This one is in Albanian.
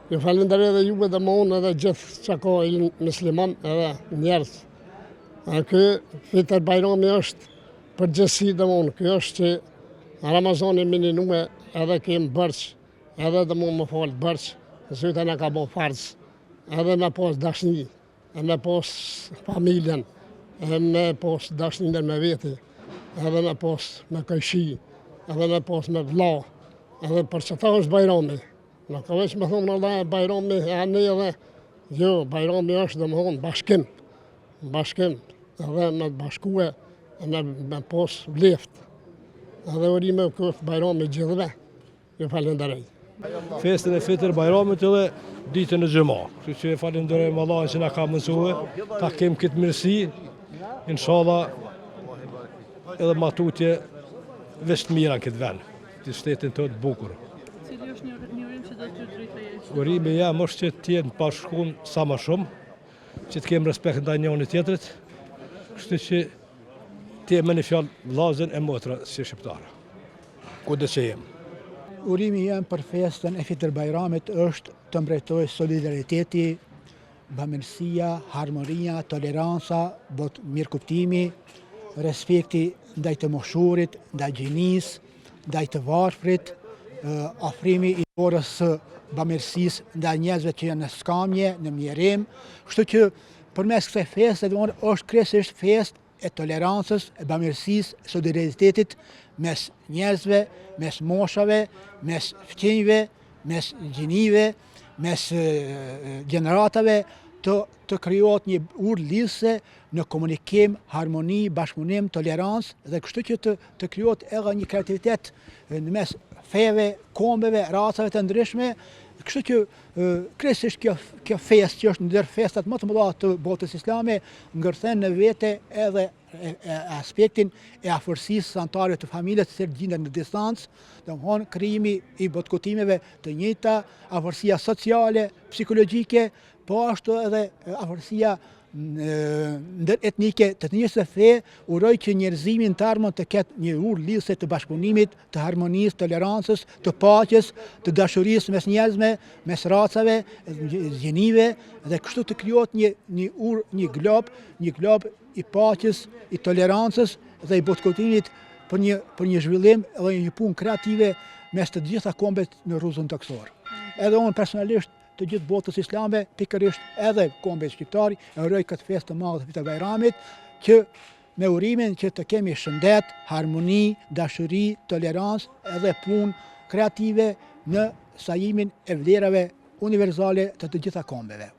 Ju falenderoj edhe juve dhe më unë edhe gjithë që ka i musliman edhe njerëz. Ky Fitër Bajrami është përgjithësi dhe më unë. Ky është që Ramazani mininume edhe kemë bërç, edhe dhe më falë bërç, zyta në ka bo farz, edhe me pas dashni, me pas familjen, me pas dashnin me veti, edhe me pas me këjshi, edhe me pas me vlla, edhe për që ta është Bajrami. Nuk ka veç me thonë Allah Bajrami e ani edhe, jo, Bajrami është dhe më thonë bashkim, edhe me bashkue, me pas vleft, edhe urime këtë Bajrami gjithve, ju falenderoj. Festën e Fitër Bajramit edhe ditën e xhuma. Kështu që falenderojmë Allahun që na ka mësuar, ta kem këtë mirësi, inshallah edhe matutje veç të mira në këtë vend, të shtetin tonë të bukur. Cili është një urim që do t'ju drejtojesh? Urimi jam është që të jenë bashkun sa më shumë, që të kem respekt ndaj njëri tjetrit, kështu që të jemi në fjalë vllazën e motra si shqiptarë. Kudo që jem. Urimi jam për festën e Fitër Bajramit është të mbrojtojë solidariteti, bamirësia, harmonia, toleranca, mirëkuptimi, respekti ndaj të moshurit, ndaj gjinisë, ndaj të varfrit, afrimi i orës së bamirësisë ndaj njerëzve që janë në skamje, në mjerim. Kështu që përmes kësaj feste është kryesisht festë e tolerancës, e bamirësisë, e solidaritetit mes njerëzve, mes moshave, mes fqinjve, mes gjinive, mes gjeneratave, të krijohet një urë lidhëse në komunikim, harmoni, bashkëpunim, tolerancë, dhe kështu që të krijohet edhe një kreativitet në mes feve, kombeve, racave të ndryshme. Kështu që kryesisht kjo festë që është ndër festat më të mëdha të botës islame ngërthen në vete edhe aspektin e afërsisë së anëtarëve të familjes që gjenden në distancë, domthonë krijimi i botëkutimeve të njëjta, afërsia sociale, psikologjike, po ashtu edhe afërsia ndëretnike të të njëjtës fe, uroj që njerëzimi në tarmon të ketë një urë lidhëse të bashkëpunimit, të harmonisë, tolerancës, të paqes, të dashurisë mes njerëzve, mes racave, gjinive, dhe kështu të krijohet një urë, një glob i paqes, i tolerancës dhe i botëkutimit për një zhvillim dhe një punë kreative mes të gjitha kombet në rrugën toksor. Edhe unë personalisht të gjithë botës islame, pikërisht edhe kombet shqiptari, e uroj këtë festë të madhe të Fitër Bajramit, që me urimin që të kemi shëndet, harmoni, dashuri, tolerancë edhe punë kreative në sajimin e vlerave universale të gjitha kombeve.